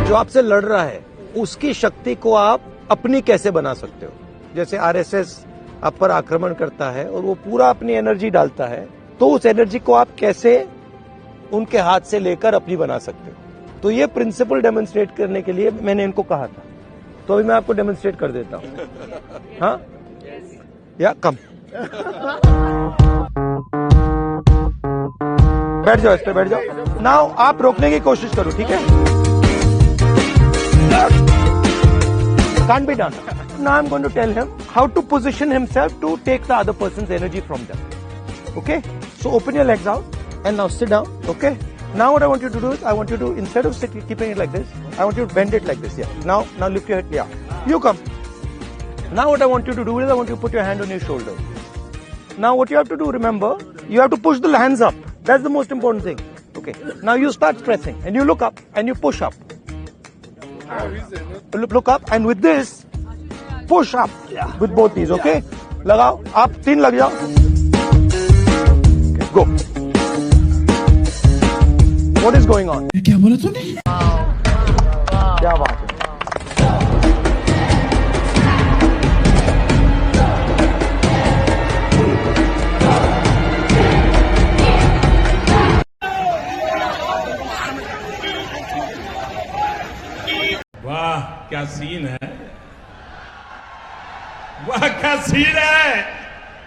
जो आपसे लड़ रहा है उसकी शक्ति को आप अपनी कैसे बना सकते हो। जैसे आरएसएस आप पर आक्रमण करता है और वो पूरा अपनी एनर्जी डालता है, तो उस एनर्जी को आप कैसे उनके हाथ से लेकर अपनी बना सकते हो। तो ये प्रिंसिपल डेमोन्स्ट्रेट करने के लिए मैंने इनको कहा था, तो अभी मैं आपको डेमोन्स्ट्रेट कर देता हूं। हाँ या कम बैठ जाओ, इस पे बैठ जाओ। नाउ आप रोकने की कोशिश करो, ठीक है। Can't be done. Now I'm going to tell him how to position himself to take the other person's energy from them. Okay? So open your legs out and now sit down. Okay? Now what I want you to do is, I want you to, instead of keeping it like this, I want you to bend it like this. Yeah. Now lift your head. Yeah. You come. Now what I want you to do is, I want you to put your hand on your shoulder. Now what you have to do, remember, you have to push the hands up. That's the most important thing. Okay. Now you start pressing and you look up and you push up. Look up and with this, push up with both these. Okay. लगाओ, आप 3 लग जाओ. Okay, go. What is going on? क्या बोला तूने? क्या बात है? वाह क्या सीन है, वाह क्या सीन है।